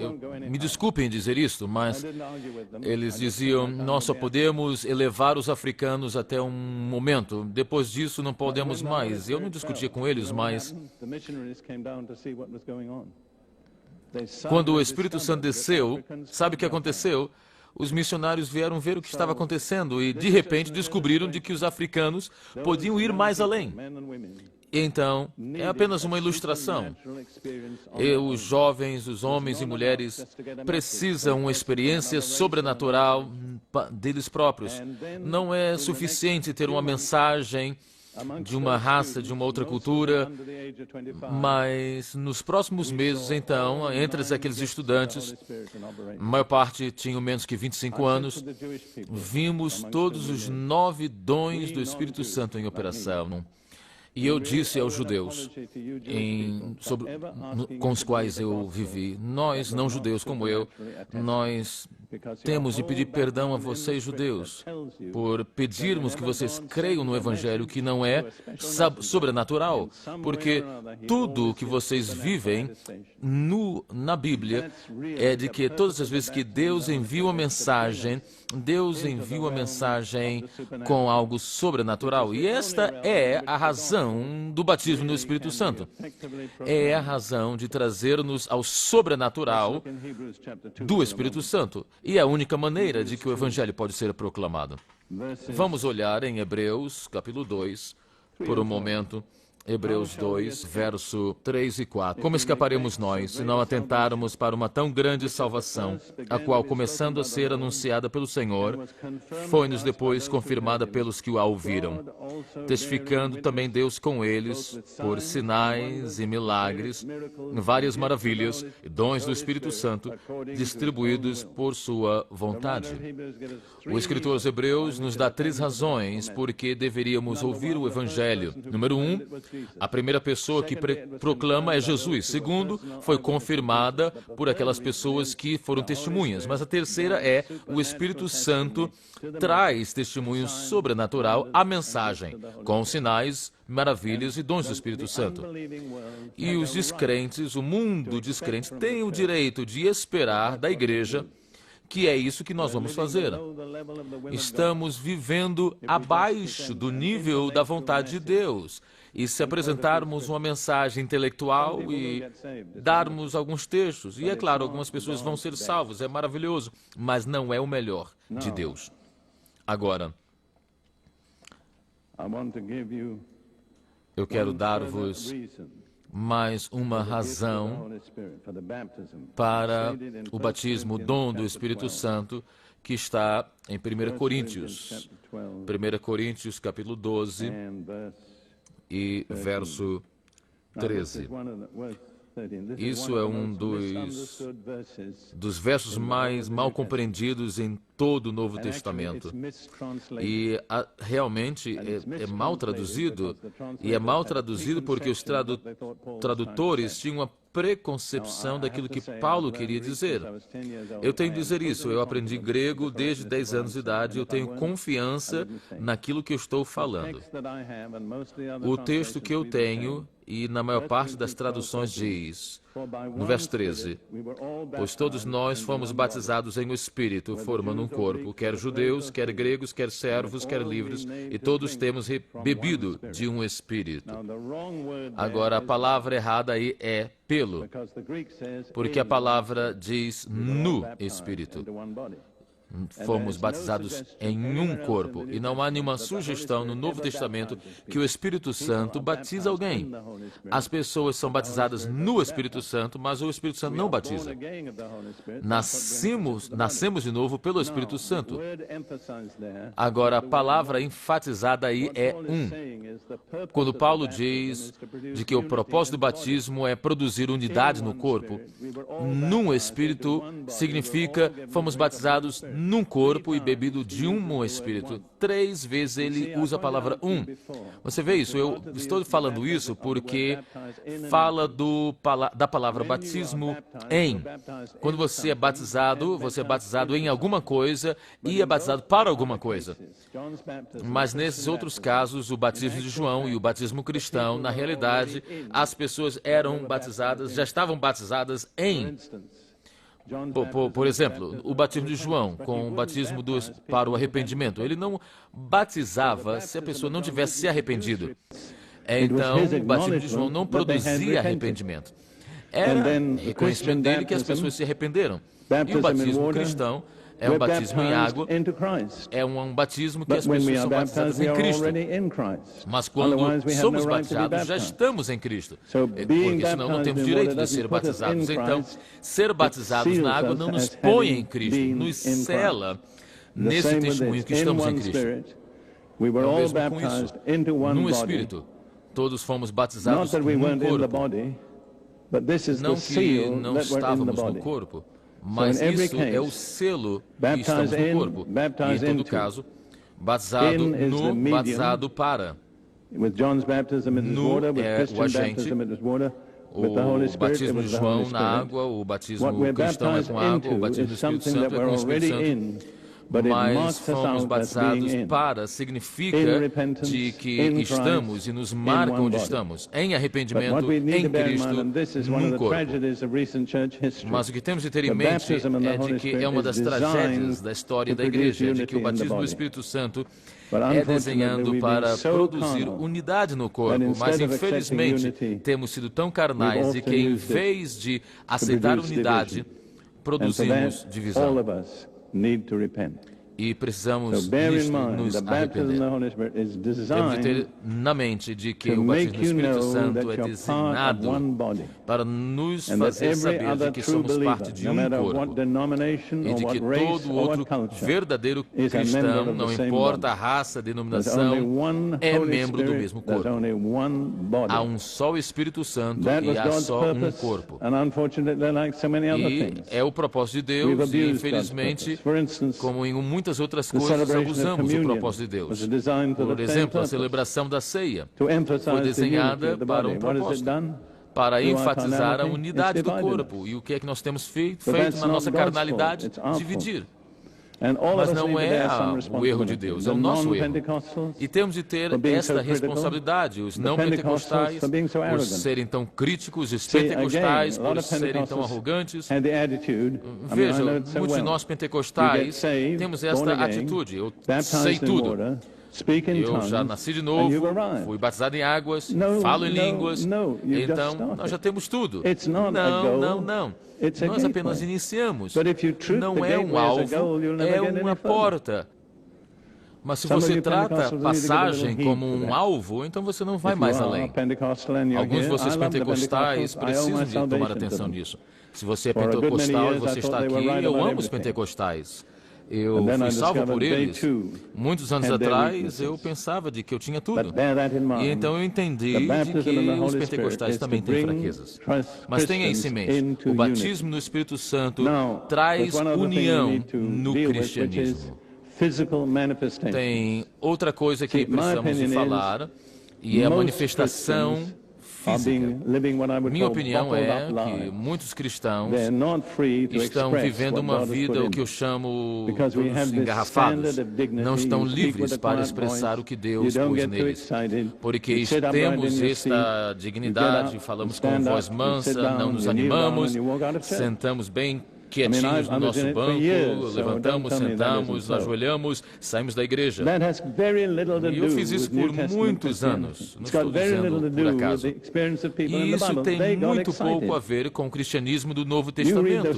Me desculpem dizer isto, mas eles diziam: nós só podemos elevar os africanos até um momento. Depois disso, não podemos mais. Eu não discutia com eles, mas quando o Espírito Santo desceu, sabe o que aconteceu? Os missionários vieram ver o que estava acontecendo e, de repente, descobriram de que os africanos podiam ir mais além. Então, é apenas uma ilustração. E os jovens, os homens e mulheres precisam uma experiência sobrenatural deles próprios. Não é suficiente ter uma mensagem de uma raça, de uma outra cultura, mas nos próximos meses, então, entre aqueles estudantes, a maior parte tinham menos que 25 anos, vimos todos os 9 dons do Espírito Santo em operação. E eu disse aos judeus, com os quais eu vivi: nós, não judeus como eu, nós temos de pedir perdão a vocês, judeus, por pedirmos que vocês creiam no Evangelho que não é sobrenatural, porque tudo o que vocês vivem na Bíblia é de que todas as vezes que Deus envia uma mensagem com algo sobrenatural. E esta é a razão do batismo no Espírito Santo. É a razão de trazer-nos ao sobrenatural do Espírito Santo. E é a única maneira de que o Evangelho pode ser proclamado. Vamos olhar em Hebreus, capítulo 2, por um momento. Hebreus 2, verso 3 e 4. Como escaparemos nós, se não atentarmos para uma tão grande salvação, a qual, começando a ser anunciada pelo Senhor, foi-nos depois confirmada pelos que a ouviram, testificando também Deus com eles, por sinais e milagres, várias maravilhas e dons do Espírito Santo, distribuídos por sua vontade. O escritor aos Hebreus nos dá 3 razões por que deveríamos ouvir o Evangelho. Número 1, a primeira pessoa que proclama é Jesus. Segundo, foi confirmada por aquelas pessoas que foram testemunhas. Mas a terceira é o Espírito Santo traz testemunho sobrenatural à mensagem, com sinais, maravilhas e dons do Espírito Santo. E os descrentes, o mundo descrente, tem o direito de esperar da igreja que é isso que nós vamos fazer. Estamos vivendo abaixo do nível da vontade de Deus. E se apresentarmos uma mensagem intelectual e darmos alguns textos, e é claro, algumas pessoas vão ser salvas, é maravilhoso, mas não é o melhor de Deus. Agora, eu quero dar-vos mais uma razão para o batismo, o dom do Espírito Santo, que está em 1 Coríntios. 1 Coríntios, capítulo 12, e verso 13. Isso é um dos versos mais mal compreendidos em todo o Novo Testamento. E realmente é mal traduzido. E é mal traduzido porque os tradutores tinham uma preconcepção daquilo que Paulo queria dizer. Eu tenho que dizer isso. Eu aprendi grego desde 10 anos de idade. Eu tenho confiança naquilo que eu estou falando. O texto que eu tenho, e na maior parte das traduções diz, no verso 13, pois todos nós fomos batizados em um Espírito, formando um corpo, quer judeus, quer gregos, quer servos, quer livres, e todos temos bebido de um Espírito. Agora, a palavra errada aí é pelo, porque a palavra diz no Espírito. Fomos batizados em um corpo. E não há nenhuma sugestão no Novo Testamento que o Espírito Santo batiza alguém. As pessoas são batizadas no Espírito Santo, mas o Espírito Santo não batiza. Nascemos de novo pelo Espírito Santo. Agora, a palavra enfatizada aí é um. Quando Paulo diz de que o propósito do batismo é produzir unidade no corpo, num Espírito significa fomos batizados num corpo e bebido de um Espírito. 3 vezes ele usa a palavra um. Você vê isso? Eu estou falando isso porque fala da palavra batismo em. Quando você é batizado em alguma coisa e é batizado para alguma coisa. Mas nesses outros casos, o batismo de João e o batismo cristão, na realidade, as pessoas já estavam batizadas em. Por exemplo, o batismo de João, com o batismo para o arrependimento, ele não batizava se a pessoa não tivesse se arrependido. Então, o batismo de João não produzia arrependimento. Era reconhecimento dele que as pessoas se arrependeram. E o batismo cristão é um batismo em água, é um batismo que as pessoas são batizadas em Cristo. Mas quando somos batizados, já estamos em Cristo, porque senão não temos direito de ser batizados. Então, ser batizados na água não nos põe em Cristo, nos sela nesse testemunho que estamos em Cristo. É o mesmo com isso, num Espírito. Todos fomos batizados num corpo. Não que não estávamos no corpo, mas isso é o selo que estamos no corpo. E, em todo caso, batizado no, batizado para. No é o agente, O batismo de João na água, o batismo cristão é com água, o batismo do Espírito Santo é com o Espírito Santo. Mas fomos batizados para, significa de que estamos e nos marca onde estamos, em arrependimento, em Cristo, num corpo. Mas o que temos de ter em mente é de que é uma das tragédias da história da igreja, de que o batismo do Espírito Santo é desenhando para produzir unidade no corpo, mas infelizmente temos sido tão carnais de que em vez de aceitar unidade, produzimos divisão. E precisamos nisto nos arrepender. Temos de ter na mente de que o batismo do Espírito Santo é designado para nos fazer saber de que somos parte de um corpo e de que todo outro verdadeiro cristão, não importa a raça, a denominação, é membro do mesmo corpo. Há um só Espírito Santo e há só um corpo. E é o propósito de Deus e, infelizmente, como em muitas outras coisas, abusamos do propósito de Deus. Por exemplo, a celebração da ceia foi desenhada para um propósito, para enfatizar a unidade do corpo. E o que é que nós temos feito na nossa carnalidade? Dividir. Mas não é o erro de Deus, é o nosso erro. E temos de ter esta responsabilidade. Os não pentecostais, por serem tão críticos, os pentecostais, por serem tão arrogantes. Veja, muitos de nós pentecostais temos esta atitude. Eu sei tudo. Eu já nasci de novo, fui batizado em águas, falo em línguas, então nós já temos tudo. Não. Nós apenas iniciamos. Não é um alvo, é uma porta. Mas se você trata a passagem como um alvo, então você não vai mais além. Alguns de vocês pentecostais precisam de tomar atenção nisso. Se você é pentecostal e você está aqui, eu amo os pentecostais. Eu fui salvo por eles. Muitos anos atrás, eu pensava de que eu tinha tudo. E então eu entendi de que os pentecostais também têm fraquezas. Mas tenha isso em mente. O batismo no Espírito Santo traz união no cristianismo. Tem outra coisa que precisamos de falar, e é a manifestação física. Minha opinião é que muitos cristãos estão vivendo uma vida, o que eu chamo, engarrafados. Não estão livres para expressar o que Deus pôs neles. Porque temos esta dignidade, falamos com voz mansa, não nos animamos, sentamos bem quietinhos no nosso banco, levantamos, sentamos, ajoelhamos, saímos da igreja. E eu fiz isso por muitos anos, não estou dizendo por acaso. E isso tem muito pouco a ver com o cristianismo do Novo Testamento.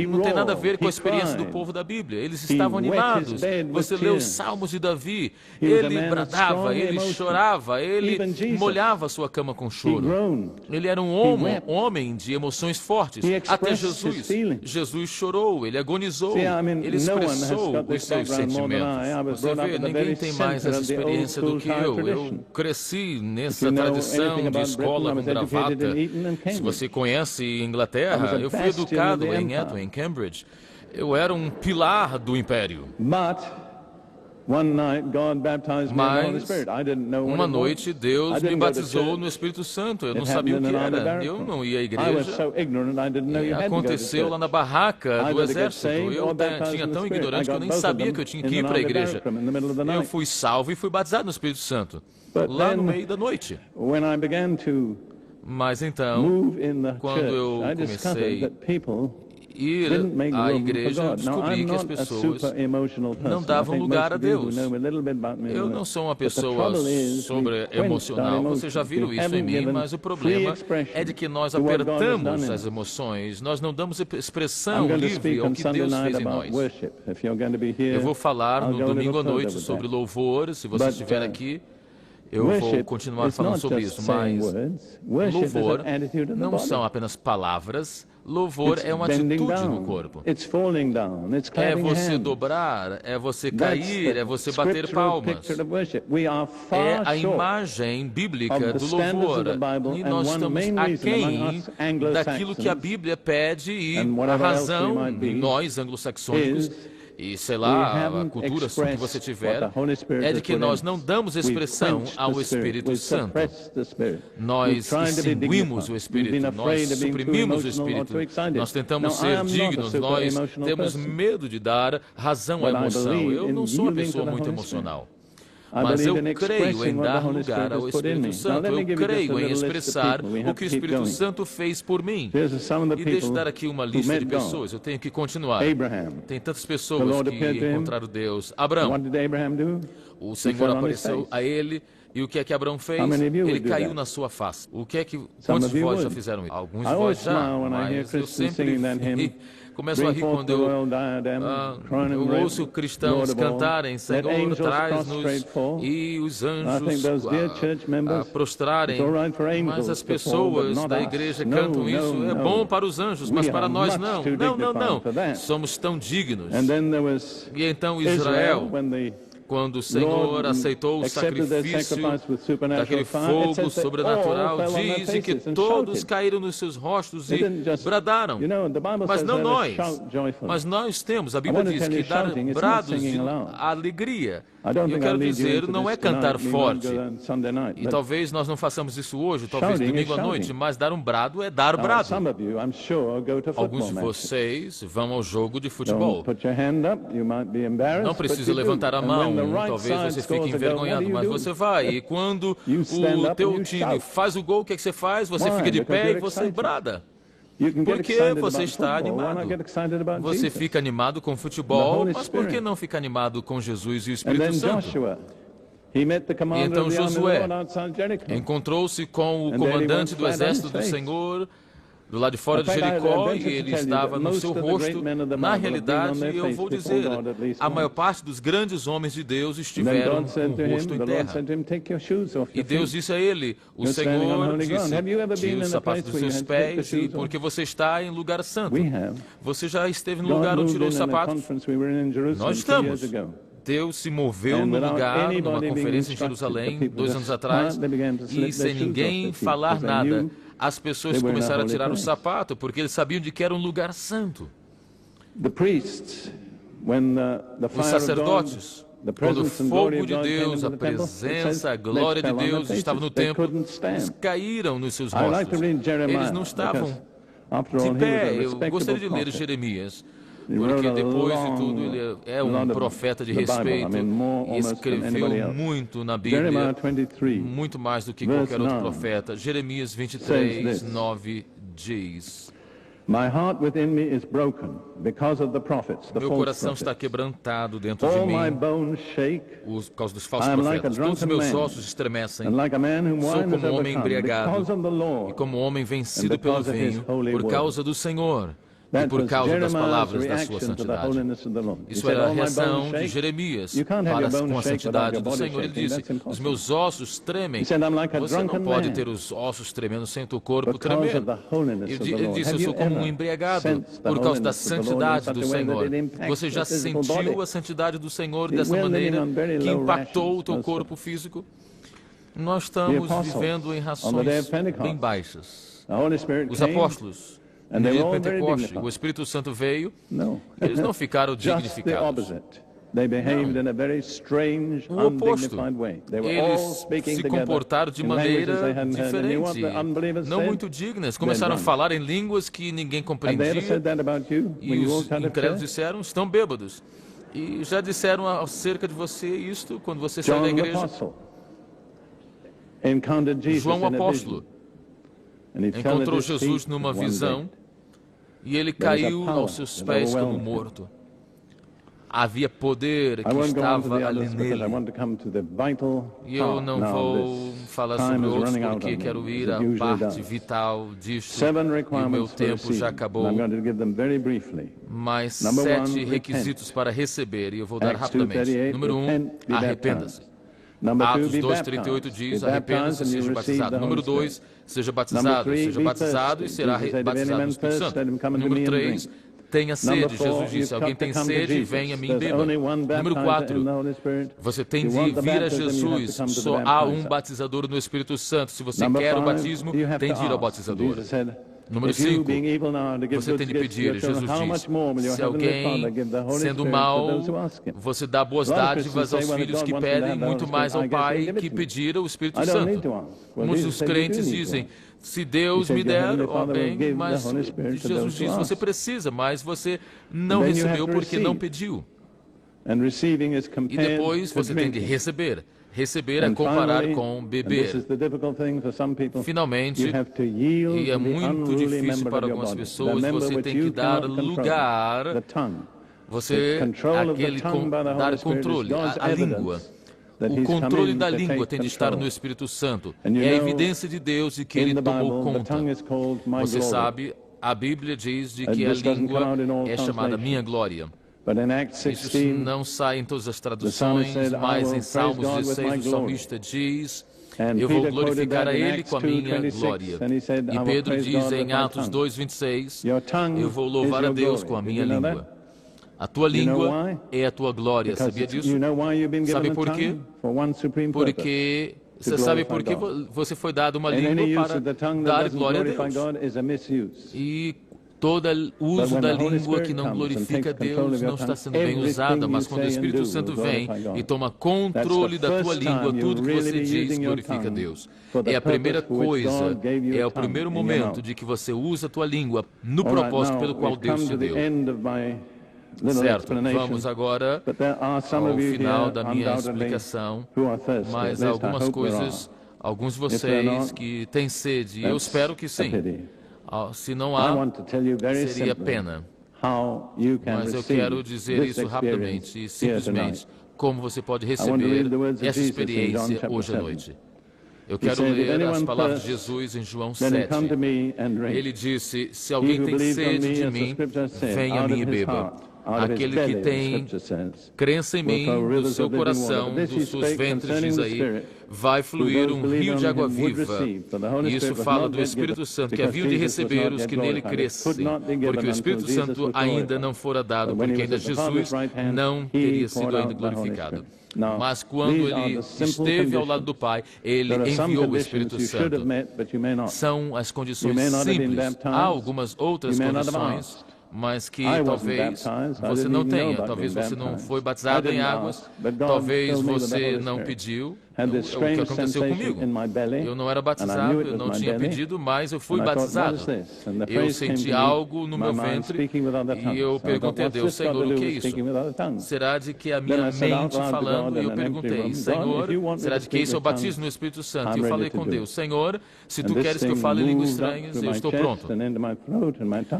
Não tem nada a ver com a experiência do povo da Bíblia. Eles estavam animados. Você lê os Salmos de Davi, ele bradava, ele chorava, ele molhava a sua cama com choro. Ele era um homem de emoções fortes, até Jesus. Jesus chorou, ele agonizou, ele expressou os seus sentimentos. Você vê, ninguém tem mais essa experiência do que eu. Eu cresci nessa tradição de escola com gravata. Se você conhece Inglaterra, eu fui educado em Eton, em Cambridge. Eu era um pilar do império. Mas, uma noite, Deus me batizou no Espírito Santo. Eu não sabia o que era. Eu não ia à igreja. E aconteceu lá na barraca do exército. Eu tinha tão ignorante que eu nem sabia que eu tinha que ir para a igreja. Eu fui salvo e fui batizado no Espírito Santo, lá no meio da noite. Mas então, quando eu comecei a ir à igreja, descobri que as pessoas não davam lugar a Deus. Eu não sou uma pessoa sobre-emocional, vocês já viram isso em mim, mas o problema é de que nós apertamos as emoções, nós não damos expressão livre ao que Deus fez em nós. Eu vou falar no domingo à noite sobre louvor, se você estiver aqui. Eu vou continuar falando sobre isso, mas louvor não são apenas palavras, louvor é uma atitude no corpo. É você dobrar, é você cair, é você bater palmas. É a imagem bíblica do louvor. E nós estamos aquém daquilo que a Bíblia pede, e a razão, nós anglo-saxônicos, e sei lá, a cultura que você tiver, é de que nós não damos expressão ao Espírito Santo. Nós extinguimos o Espírito, nós suprimimos o Espírito, nós tentamos ser dignos, nós temos medo de dar razão à emoção. Eu não sou uma pessoa muito emocional. Mas eu creio em dar lugar ao Espírito Santo. Eu creio em expressar o que o Espírito Santo fez por mim. E deixa eu dar aqui uma lista de pessoas. Eu tenho que continuar. Tem tantas pessoas que encontraram Deus. Abraão. O Senhor apareceu a ele. E o que é que Abraão fez? Ele caiu na sua face. Quantos de vós já fizeram isso? Alguns de vós já, mas eu sempre começo a rir quando eu ouço cristãos cantarem, Senhor, traz-nos, e os anjos prostrarem. Mas as pessoas da igreja cantam isso. É bom para os anjos, mas para nós não. Não. Somos tão dignos. E então Israel, quando o Senhor aceitou o sacrifício daquele fogo sobrenatural, diz que todos caíram nos seus rostos e bradaram. Mas não nós. Mas nós temos, a Bíblia diz que dar brados de alegria. Eu quero dizer, não é cantar forte. E talvez nós não façamos isso hoje, talvez domingo à noite, mas dar um brado é dar brado. Alguns de vocês vão ao jogo de futebol. Não precisa levantar a mão, talvez você fique envergonhado, mas você vai. E quando o teu time faz o gol, o que é que você faz? Você fica de pé e você brada. Porque você está animado. Você fica animado com futebol, mas por que não fica animado com Jesus e o Espírito Santo? E então Josué encontrou-se com o comandante do exército do Senhor do lado de fora de Jericó, e ele estava no seu rosto. Na realidade, eu vou dizer, a maior parte dos grandes homens de Deus estiveram com o rosto em terra. E Deus disse a ele, o Senhor disse, tire os sapatos dos seus pés, porque você está em lugar santo. Você já esteve no lugar onde tirou os sapatos? Nós estamos. Deus se moveu no lugar, numa conferência em Jerusalém, 2 anos atrás, e sem ninguém falar nada, as pessoas começaram a tirar o sapato, porque eles sabiam de que era um lugar santo. Os sacerdotes, quando o fogo de Deus, a presença, a glória de Deus estava no templo, eles caíram nos seus rostos. Eles não estavam de pé. Eu gostaria de ler Jeremias, porque depois de tudo ele é um profeta de respeito e escreveu muito na Bíblia, muito mais do que qualquer outro profeta. Jeremias 23, 9 diz: Meu coração está quebrantado dentro de mim por causa dos falsos profetas. Todos os meus ossos estremecem. Sou como um homem embriagado e como um homem vencido pelo vinho por causa do Senhor e por causa das palavras da sua santidade. Isso era a reação de Jeremias com a santidade do Senhor. Ele disse, os meus ossos tremem. Você não pode ter os ossos tremendo sem o teu corpo tremer. Ele disse, eu sou como um embriagado por causa da santidade do Senhor. Você já sentiu a santidade do Senhor dessa maneira que impactou o teu corpo físico? Nós estamos vivendo em rações bem baixas. Os apóstolos, no dia de Pentecoste, o Espírito Santo veio, eles não ficaram dignificados. O oposto. Eles se comportaram de maneira diferente, não muito dignas. Começaram a falar em línguas que ninguém compreendia. E os incrédulos disseram, estão bêbados. E já disseram acerca de você isto quando você saiu da igreja. João o apóstolo encontrou Jesus numa visão e ele caiu aos seus pés como morto. Havia poder que estava ali nele. E eu não vou falar sobre outros porque quero ir à parte vital disto e o meu tempo já acabou. Mas 7 requisitos para receber e eu vou dar rapidamente. Número 1, arrependa-se. Atos 2:38 diz, arrependa-se e seja batizado. Número 2, seja batizado e será batizado no Espírito Santo. Número 3, tenha sede. Jesus disse, alguém tem sede, venha a mim e beba. Número 4, você tem de vir a Jesus, só há um batizador no Espírito Santo. Se você quer o batismo, tem de ir ao batizador. Número 5, você tem de pedir. Jesus diz, se alguém, sendo mal, você dá boas dádivas aos filhos que pedem, muito mais ao Pai que pedir o Espírito Santo. Muitos dos crentes dizem, se Deus me der, ó bem, mas Jesus diz, você precisa, mas você não recebeu porque não pediu. E depois você tem de receber. Receber é comparar com beber. Finalmente, e é muito difícil para algumas pessoas, você tem que dar lugar, dar controle à língua. O controle da língua tem de estar no Espírito Santo. É a evidência de Deus de que Ele tomou conta. Você sabe, a Bíblia diz de que a língua é chamada minha glória. Isso não sai em todas as traduções, mas em Salmos 16 o salmista diz, eu vou glorificar a Ele com a minha glória. E Pedro diz em Atos 2:26, eu vou louvar a Deus com a minha língua. A tua língua é a tua glória, sabia disso? Sabe por quê? Porque você sabe por que você foi dado uma língua para dar glória a Deus. E todo uso da língua que não glorifica a Deus não está sendo bem usada, mas quando o Espírito Santo vem e toma controle da tua língua, tudo que você diz glorifica a Deus. É a primeira coisa, é o primeiro momento de que você usa a tua língua no propósito pelo qual Deus te deu. Certo, vamos agora ao final da minha explicação, mas algumas coisas, alguns de vocês que têm sede, eu espero que sim. Se não há, seria pena. Mas eu quero dizer isso rapidamente e simplesmente, como você pode receber essa experiência hoje à noite. Eu quero ler as palavras de Jesus em João 7. Ele disse, se alguém tem sede de mim, venha a mim e beba. Aquele que tem crença em mim, do seu coração, dos seus ventres, diz aí, vai fluir um rio de água viva. E isso fala do Espírito Santo, que havia de receber os que nele crescem, porque o Espírito Santo ainda não fora dado, porque ainda Jesus não teria sido ainda glorificado. Mas quando ele esteve ao lado do Pai, ele enviou o Espírito Santo. São as condições simples. Há algumas outras condições, mas que talvez você não tenha, talvez você não foi batizado em águas, talvez você não pediu. O que aconteceu comigo? Eu não era batizado, eu não tinha pedido, mas eu fui batizado. Eu senti algo no meu ventre e eu perguntei a Deus, Senhor, o que é isso? Será de que a minha mente falando? E eu perguntei, Senhor, será de que isso é o batismo no Espírito Santo? E eu falei com Deus, Senhor, se tu queres que eu fale línguas estranhas, eu estou pronto.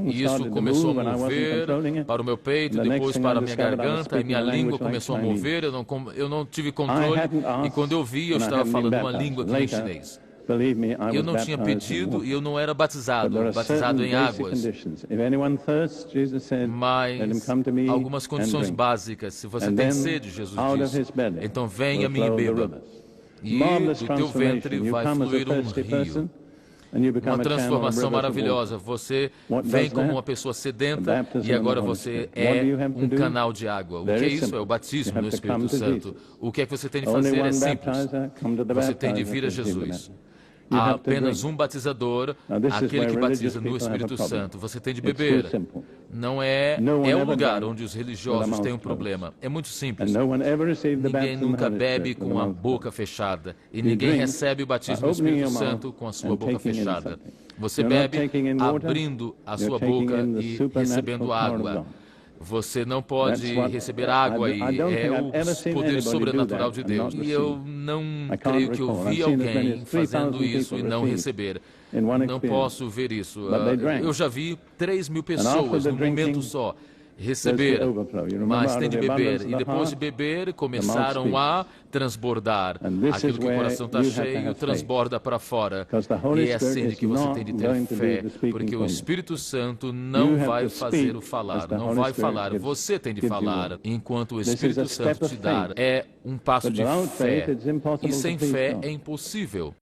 E isso começou a mover para o meu peito, depois para a minha garganta, e minha língua começou a mover, eu não tive controle, e quando eu vi, eu estava falando uma língua que nem chinês. Eu não tinha pedido e eu não era batizado em águas. Mas algumas condições básicas. Se você tem sede, Jesus diz, então venha a mim e beba. E do teu ventre vai fluir um rio. Uma transformação maravilhosa. Você vem como uma pessoa sedenta e agora você é um canal de água. O que é isso? É o batismo no Espírito Santo. O que é que você tem de fazer? É simples. Você tem de vir a Jesus. Há apenas um batizador, aquele que batiza no Espírito Santo. Você tem de beber. Não é o lugar onde os religiosos têm um problema. É muito simples. Ninguém nunca bebe com a boca fechada. E ninguém recebe o batismo do Espírito Santo com a sua boca fechada. Você bebe abrindo a sua boca e recebendo água. Você não pode receber água e é o poder sobrenatural de Deus. E eu não creio que eu vi alguém fazendo isso e não receber. Não posso ver isso. Eu já vi 3.000 pessoas num momento só receber, mas tem de beber. E depois de beber, começaram a transbordar. Aquilo que o coração está cheio, transborda para fora. E é assim que você tem de ter fé, porque o Espírito Santo não vai fazer o falar, não vai falar. Você tem de falar, enquanto o Espírito Santo te dar. É um passo de fé. E sem fé é impossível.